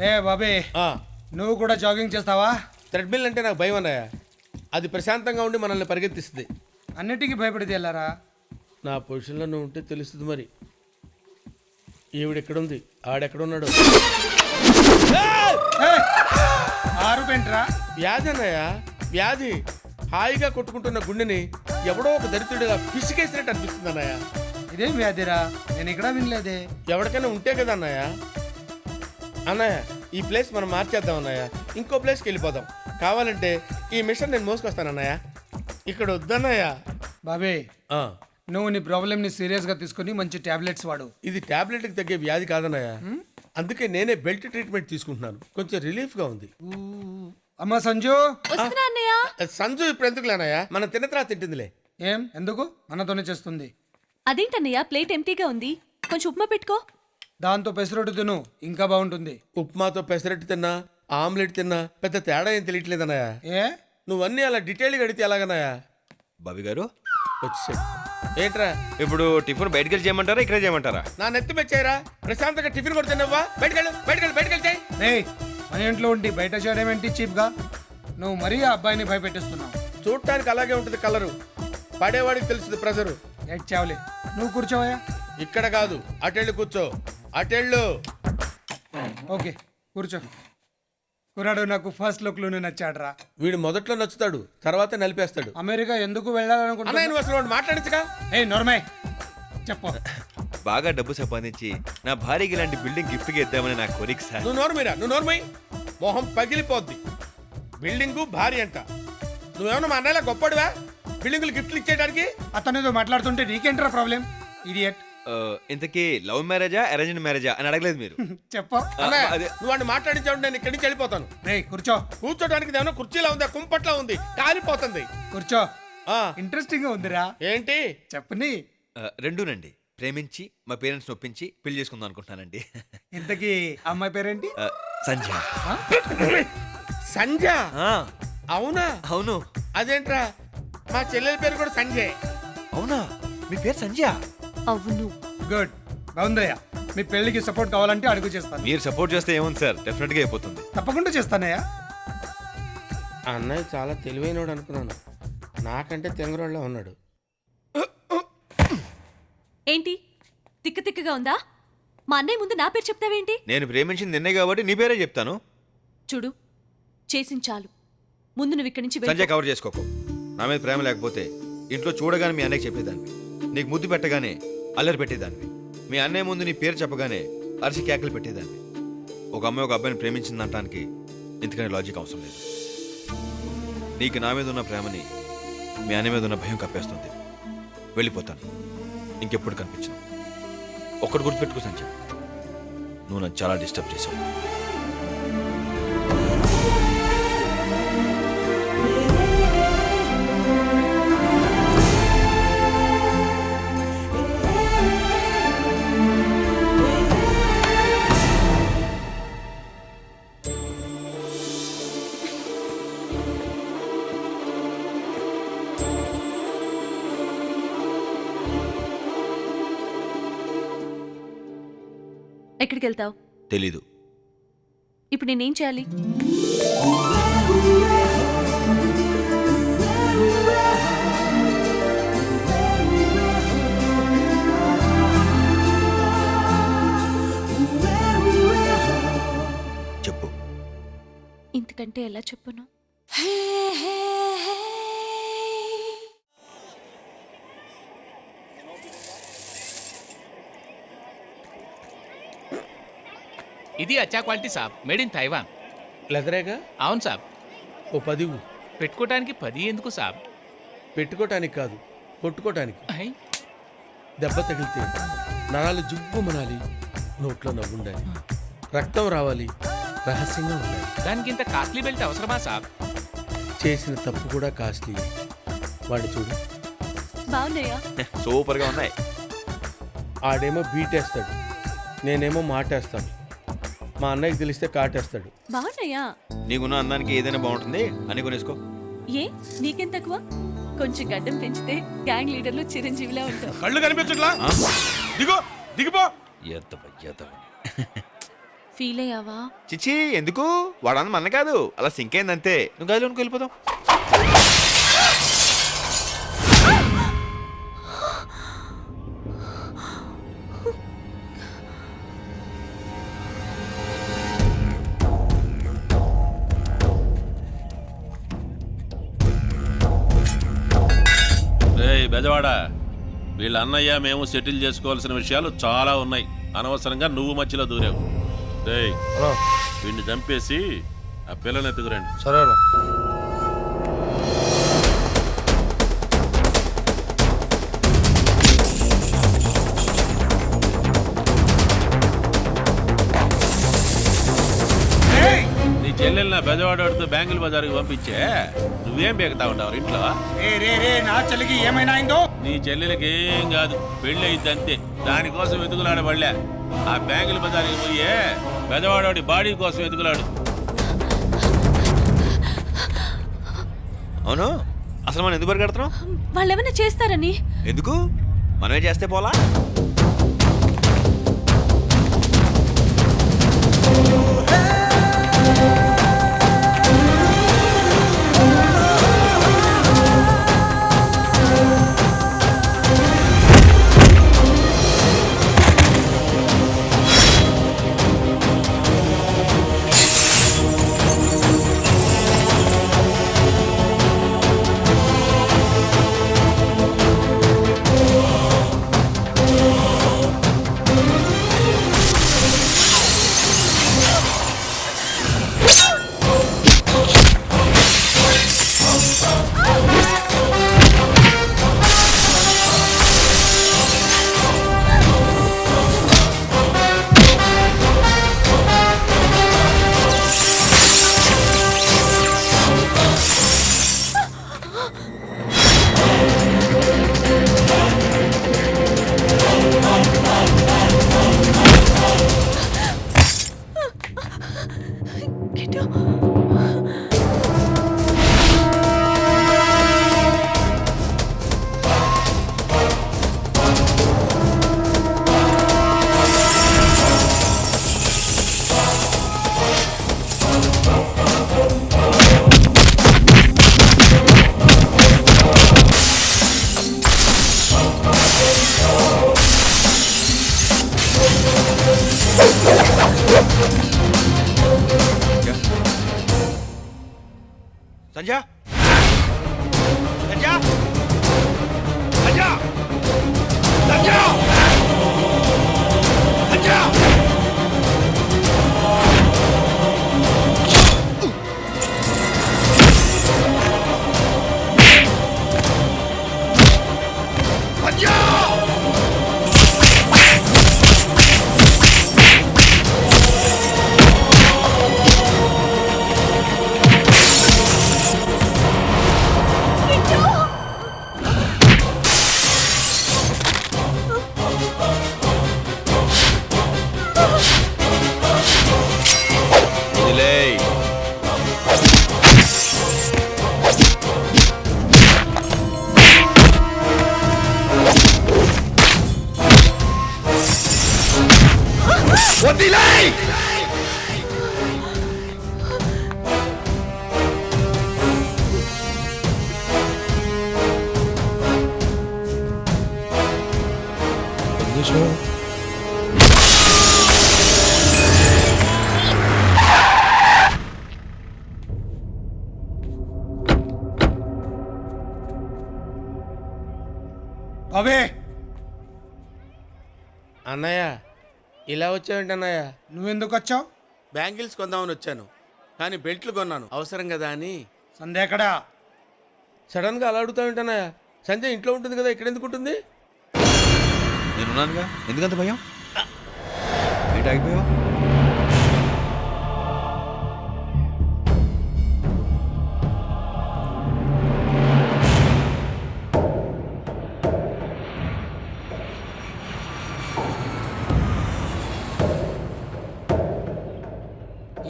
రే బాబే, నువ్వు కూడా జాగింగ్ చేస్తావా? థ్రెడ్మిల్ అంటే నాకు భయం అన్నయ్య. అది ప్రశాంతంగా ఉండి మనల్ని పరిగెత్తిస్తుంది. అన్నిటికీ భయపడితే వెళ్ళారా? నా పొజిషన్లో నువ్వు ఉంటే తెలుస్తుంది మరి. ఈవిడెక్కడుంది, ఆడెక్కడున్నాడు? ఆరు పెంట్రా వ్యాధి అన్నయ్య, వ్యాధి. హాయిగా కొట్టుకుంటున్న గుండెని ఎవడో ఒక దరిద్రుడిగా పిసికేసినట్టు అనిపిస్తుంది అన్నయ్య. ఇదేం వ్యాధిరా? నేను ఇక్కడ వినలేదే. ఎవరికైనా ఉంటే కదా అన్నయ్య. అన్నయ్య, ఈ ప్లేస్ మనం మార్చేద్దాం అన్నయ్య. ఇంకో ప్లేస్కి వెళ్ళిపోదాం. కావాలంటే ఈ మిషన్ నేను మోసుకొస్తాను అన్నయ్య. ఇక్కడ వద్దన్నయ్య. బాబే, నువ్వు నీ ప్రాబ్లమ్ని సీరియస్గా తీసుకుని మంచి టాబ్లెట్స్ వాడు. ఇది టాబ్లెట్కి తగ్గే వ్యాధి కాదన్నయ్య. అందుకే నేనే బెల్ట్ ట్రీట్మెంట్ తీసుకుంటున్నాను. కొంచెం రిలీఫ్గా ఉంది. అమ్మా సంజు. సంజు ఇప్పుడు ఎందుకు లేనయ్యా? మనం తిన్న తర్వాత తింటుందిలే. ఏం ఎందుకు? మనతోనే చేస్తుంది. అదేంటన్నయ్య, ప్లేట్ ఎంటీగా ఉంది, కొంచెం ఉప్మా పెట్టుకో. దాంతో పెసరొట్టు తిను, ఇంకా బాగుంటుంది. ఉప్మాతో పెసరట్టు తిన్నా, ఆమ్లెట్ తిన్నా పెద్ద తేడా ఏం తెలియట్లేదన్నయ్య. ఏ నువ్వన్నీ అలా డీటెయిల్గా అడిగితే ఎలాగన్నయ్యా? బాబీ గారు వచ్చేసాడు. ఏంట్రా ఇప్పుడు టిఫిన్ బయటకు వెళ్ళి చేయమంటారా, ఇక్కడే చేయమంటారా? నా నెత్తి మెచ్చాయిరా. ప్రశాంతంగా టిఫిన్ కూడా తిన్నావా? బయటకెళ్ళు చేయి. రేయ్, మన ఇంట్లో ఉండి బయట చేయడం ఏంటి చీప్గా? నువ్వు మరీ ఆ అబ్బాయిని భయపెట్టిస్తున్నావు. చూడటానికి అలాగే ఉంటుంది కలరు, పడేవాడికి తెలుస్తుంది ప్రెజరు. చావులే, నువ్వు కూర్చోవయ్యా. ఇక్కడ కాదు, అటెళ్ళు కూర్చో. అటెళ్ళు. ఓకే కూర్చో. కుర్రాడు నాకు ఫస్ట్ లుక్ లోనే నచ్చాడురా. వీడు మొదట్లో నచ్చుతాడు, తర్వాత నలిపేస్తాడు. అమెరికా ఎందుకు వెళ్ళాలనుకుంటున్నా? నువ్వు అసలు వాడు మాట్లాడించగా. ఏ నోర్మై, చెప్పు. బాగా డబ్బు సంపాదించి నా భార్యకి ఇలాంటి బిల్డింగ్ గిఫ్ట్ గా ఇద్దామని నా కోరిక సార్. నువ్వు నోర్మై, మొహం పగిలిపోద్ది. బిల్డింగు భారీ అంట. నువ్వేమన్నా మా అన్నయ్యలా గొప్పడివా బిల్డింగులు గిఫ్ట్లు ఇచ్చేయడానికి? అతనితో మాట్లాడుతుంటే నీకేంట్రా ప్రాబ్లం? ఇడియట్. ఇంతకీ లవ్ మ్యారేజా అరేంజ్డ్ మ్యారేజా అని అడగలేదు మీరు. చెప్పు. నువ్వు వాడిని మాట్లాడించావు, నేను ఇక్కడి నుంచి వెళ్ళిపోతాను. రేయ్ కూర్చో. కూర్చోడానికి ఏమన్నా కుర్చీలా ఉందా, కుంపట్లా ఉంది, కాలిపోతుంది. కూర్చో. ఇంట్రెస్టింగ్ గా ఉందిరా. ఏంటి చెప్పని? రెండూనండి. ప్రేమించి మా పేరెంట్స్ ఒప్పించి పెళ్లి చేసుకుందాం అనుకుంటున్నానండి. ఇంతకీ అమ్మాయి పేరేంటి? సంధ్య. సంధ్య? అవునా? అవును. అదేంట్రా, మా చెల్లెల పేరు కూడా సంజయ్. అవునా, మీ పేరు సంధ్య? అవును. గుడ్, బాగుందయ్యా. మీ పెళ్లికి సపోర్ట్ కావాలంటే అడుగు చేస్తాను. మీరు సపోర్ట్ చేస్తే ఏముంది సార్, డెఫినెట్ గా అయిపోతుంది. తప్పకుండా చేస్తానయ్యా. అన్నయ్య చాలా తెలివైనోడు అనుకున్నాను, నాకంటే తెంగరోళ్ళ ఉన్నాడు. ఏంటి తిక్క తిక్కగా ఉందా? మా అన్నయ్య ముందు నా పేరు చెప్తావేంటి? నేను ప్రేమించింది నిన్నే కాబట్టి నీ పేరే చెప్తాను. చూడు, చేసించాలు. ముందు నువ్వు ఇక్కడి నుంచి సంజయ్ కవర్ చేసుకోకు. నా మీద ప్రేమ లేకపోతే ఇంట్లో చూడగానే మీ అన్నయ్య చెప్పేదాన్ని, నీకు ముద్దు పెట్టగానే అల్లరి పెట్టేదాన్ని, మీ అన్నయ్య ముందు నీ పేరు చెప్పగానే అరిసి కేకలు పెట్టేదాన్ని. ఒక అమ్మాయి ఒక అబ్బాయిని ప్రేమించిందనటానికి ఇంతకనే లాజిక్ అవసరం లేదు. నీకు నా మీద ఉన్న ప్రేమని మీ అన్నయ్య మీద ఉన్న భయం కప్పేస్తుంది. వెళ్ళిపోతాను, ఇంకెప్పుడు కనిపించను. ఒక్కటి గుర్తుపెట్టుకో సంజయ్, నువ్వు నన్ను చాలా డిస్టర్బ్ చేసావు. ఎక్కడికి వెళ్తావు? తెలీదు. ఇప్పుడు నేనేం చేయాలి? చెప్పు. ఇంతకంటే ఎలా చెప్పును? ఇది అచ్చా క్వాలిటీ సాబ్, మేడ్ ఇన్ తైవాన్. లెదరేగా? అవును సాబ్. ఓ 10 పెట్టుకోవడానికి 10 ఎందుకు సాబ్? పెట్టుకోవటానికి కాదు, కొట్టుకోవటానికి. దెబ్బ తగిలితే నరాలు జుబ్బు మనాలి, నోట్లో నవ్వుండాలి, రక్తం రావాలి, రహస్యంగా ఉండాలి. దానికి ఇంత కాస్ట్లీ బెల్ట్ అవసరమా సాబ్? చేసిన తప్పు కూడా కాస్ట్లీ. వాడు చూడు, బాగున్నాయా? సూపర్ గా ఉన్నాయి. ఆడేమో బీటేస్తాడు, నేనేమో మాటేస్తాను. మా అన్నయ్యకి తెలిస్తే కాటేస్తాడు. బాగున్నాయా? నీకున్న అందానికి ఏదైనా బాగుంటుంది అని కొనేసుకో. ఏ నీకేం తక్కువ? కొంచెం గడ్డం పెంచితే గ్యాంగ్ లీడర్లు చిరంజీవిలా ఉంటావు. కళ్ళు కనిపించట్లా? దిగో, దిగిపో. ఫీల్ అయ్యావా? చిచి ఎందుకు? వాడన్న మన కాదు, అలా సింక్ అయిందంతే. నువ్వు గదిలోనికి వెళ్ళిపోదాం. రేయ్ బెజవాడ, వీళ్ళ అన్నయ్య మేము సెటిల్ చేసుకోవాల్సిన విషయాలు చాలా ఉన్నాయి. అనవసరంగా నువ్వు మధ్యలో దూరావు. రేయ్ వీడిని చంపేసి ఆ పిల్లని ఎత్తుకురండి. సరే నీ చెల్లెల్ని నా బెజవాడతో బ్యాంకుల బజారుకి పంపించే నువ్వేం బేగుతా ఉంటావు ఇంట్లో? నా చెల్లికి ఏమైనా అయిందో? నీ చెల్లెలకి ఏం కాదు, పెళ్ళి అయింది అంతే. దానికోసం వెతుకులాడబడలే. ఆ బ్యాంకుల బజారుకి పోయే బెజవాడోడి బాడీ కోసం వెతుకులాడు. అవును, అసలు మనం ఎందుకు పరిగెడుతున్నాం? వాళ్ళేమైనా చేస్తారని. ఎందుకు? మనమే చేస్తే పోలా? సంజ సంజ సంజ సంజ సంజ అవే అన్నయ్య, ఇలా వచ్చావేంటి అన్నయ్య? నువ్వెందుకు వచ్చావు? బ్యాంగిల్స్ కొందామని వచ్చాను, కానీ బెల్ట్లు కొన్నాను. అవసరం కదా అని. సంధ్య ఎక్కడా? సడన్గా అలా అడుగుతావేంటి అన్నయ్య? సంజయ్ ఇంట్లో ఉంటుంది కదా, ఇక్కడ ఎందుకు ఉంటుంది? నేనున్నానుగా, ఎందుకంత భయం? ఏంటి ఆగిపోయావు?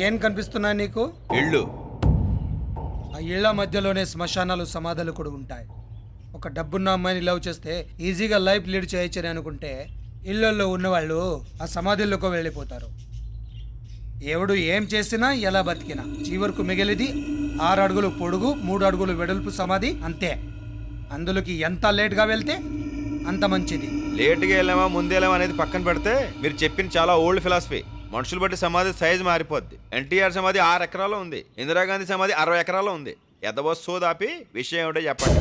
ఏం కనిపిస్తున్నాయి నీకు? ఇళ్ళు. ఆ ఇళ్ల మధ్యలోనే శ్మశానాలు, సమాధులు కూడా ఉంటాయి. ఒక డబ్బున్న అమ్మాయిని లవ్ చేస్తే ఈజీగా లైఫ్ లీడ్ చేయొచ్చని అనుకుంటే ఇళ్లలో ఉన్నవాళ్ళు ఆ సమాధుల్లోకి వెళ్ళిపోతారు. ఎవడు ఏం చేసినా ఎలా బతికినా చివరకు మిగిలిది 6 అడుగులు పొడుగు 3 అడుగులు వెడల్పు సమాధి అంతే. అందులోకి ఎంత లేట్గా వెళ్తే అంత మంచిది. లేట్గా వెళ్ళామా ముందేలామా అనేది పక్కన పెడితే మీరు చెప్పిన చాలా ఓల్డ్ ఫిలాసఫీ. మనుషులు బట్టి సమాధి సైజ్ మారిపోద్ది. ఎన్టీఆర్ సమాధి 6 ఎకరాల్లో ఉంది, ఇందిరాగాంధీ సమాధి 60 ఎకరాల్లో ఉంది. ఎదవస్సో దాపి విషయం ఏమిటో చెప్పండి.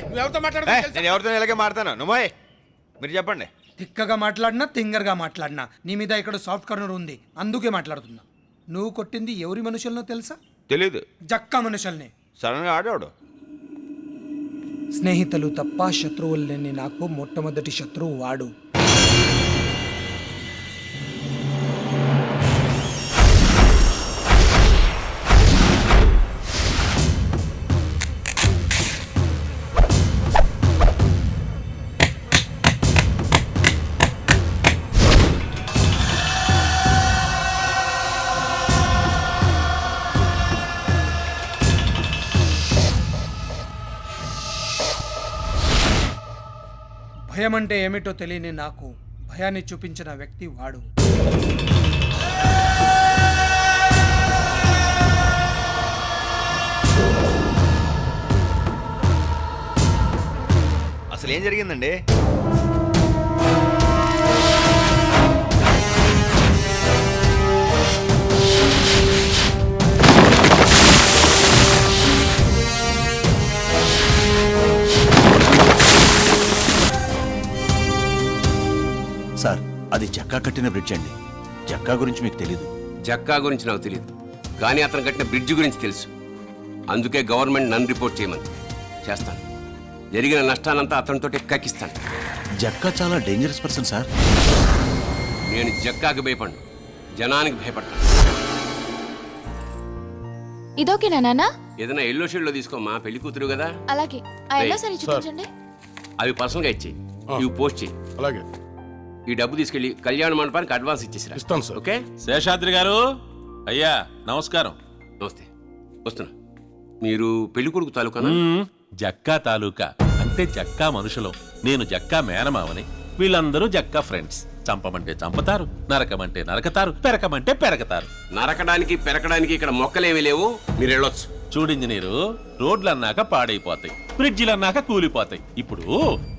నువ్వు ఎవరితో నేను మాట్లాడుతున్నావు? ఎవరితో ఇలాగే మాడతాను. నువ్వే మీరు చెప్పండి. తిక్కగా మాట్లాడినా తింగర్గా మాట్లాడినా నీ మీద ఇక్కడ సాఫ్ట్ కార్నర్ ఉంది, అందుకే మాట్లాడుతున్నా. నువ్వు కొట్టింది ఎవరి మనుషులనో తెలుసా? తెలీదు. జక్కా మనుషుల్ని. సడన్గా ఆడాడు. స్నేహితులు తప్ప శత్రువులు లేని నాకు మొట్టమొదటి శత్రువు వాడు. భయం అంటే ఏమిటో తెలియని నాకు భయాన్ని చూపించిన వ్యక్తి వాడు. అసలు ఏం జరిగిందండి? సార్, అది జక్కా కట్టిన బ్రిడ్జ్ అండి. జక్కా గురించి మీకు తెలీదు. జక్కా గురించి నాకు తెలియదు, కానీ అతను కట్టిన బ్రిడ్జ్ గురించి తెలుసు. అందుకే గవర్నమెంట్ నన్ను రిపోర్ట్ చేయమని చేస్తాను. జరిగిన నష్టానంతా అతనితో కక్కిస్తాను. జక్కా చాలా డేంజరస్ పర్సన్ సార్. నేను జక్కాకి భయపడను, జనానికి భయపడతాను. ఇదోకేనా నాన్న? ఏదైనా ఎల్లో షేడ్లో తీసుకోమా, పెళ్లి కూతురు కదా. అలాగే ఆ ఎల్లో సారీ చూపించండి. అవి పర్సనల్గా ఇచ్చేయి, ఇవి పోస్ట్ చేయి. అలాగే. ఈ డబ్బు తీసుకెళ్లి కళ్యాణ మండపానికి అడ్వాన్స్ ఇచ్చేసిరా. ఇస్తాను సార్. ఓకే. శేషాద్రి గారు, అయ్యా నమస్కారం. నమస్తే, వస్తున్నా. మీరు పెళ్లి కొడుకు తాలూకానా? జక్కా తాలూకా అంటే జక్కా మనుషులం. నేను జక్కా మేనమావని, వీళ్ళందరూ జక్కా ఫ్రెండ్స్. చంపమంటే చంపతారు, నరకమంటే నరకతారు, పెరకమంటే పెరకతారు. నరకడానికి పెరకడానికి ఇక్కడ మొక్కలేమీ లేవు, మీరు వెళ్ళొచ్చు. చూడు ఇంజనీరు, రోడ్లు అన్నాక పాడైపోతాయి, బ్రిడ్జిలు అన్నాక కూలిపోతాయి. ఇప్పుడు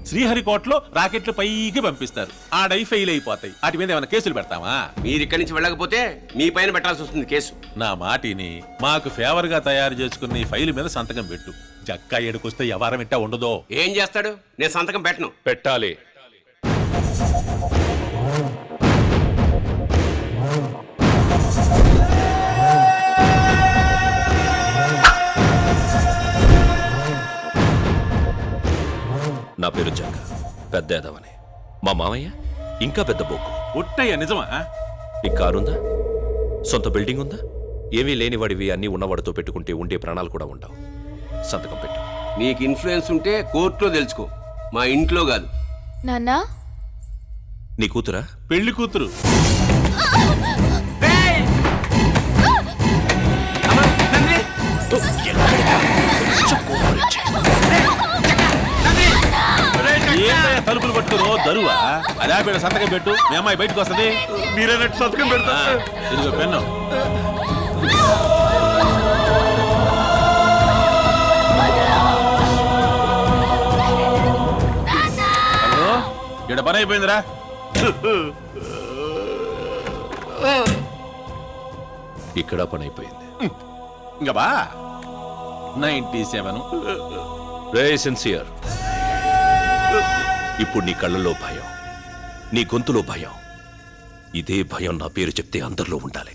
శ్రీహరికోటలో రాకెట్లు పైకి పంపిస్తారు, ఆడై ఫెయిల్ అయిపోతాయి. వాటి మీద ఏమైనా కేసులు పెడతామా? మీరు ఇక్కడి నుంచి వెళ్ళకపోతే మీ పైన పెట్టాల్సి వస్తుంది కేసు. నా మాటిని మాకు ఫేవర్ గా తయారు చేసుకున్న ఈ ఫైల్ మీద సంతకం పెట్టు. జక్కా ఏడుకొస్తే ఎవరం ఇట్టా ఉండదో. ఏం చేస్తాడు? నేను సంతకం పెట్టను. పెట్టాలి. నా పేరు జక్క, పెద్ద ఎదవని. మా మామయ్య ఇంకా పెద్ద బోకు. ఉట్టయ్య నిజమా? ఈ కారుందా? సొంత బిల్డింగ్ ఉందా? ఏమీ లేనివాడివి అన్నీ ఉన్నవాడితో పెట్టుకుంటే ఉండే ప్రాణాలు కూడా ఉండవు. సంతకం పెట్టు. నీకు ఇన్ఫ్లుయెన్స్ ఉంటే కోర్టులో తెలుసుకో, మా ఇంట్లో కాదు. నాన్నా, నీ కూతురా? పెళ్లి కూతురు. ఏంటయ్యా తలుపులు పట్టుకురో దరువా? అదే పేరు సంతకం పెట్టు, మీ అమ్మాయి బయటకు వస్తుంది. మీరేనట్టు సంతకం పెడతా. ఇదిగో పెన్ను. హలో, ఇక్కడ పని అయిపోయిందిరా. ఇక్కడ పని అయిపోయింది. ఇంకా బా 97. రే సిన్సియర్, ఇప్పుడు నీ కళ్ళలో భయం, నీ గొంతులో భయం. ఇదే భయం నా పేరు చెప్తే అందరిలో ఉండాలి.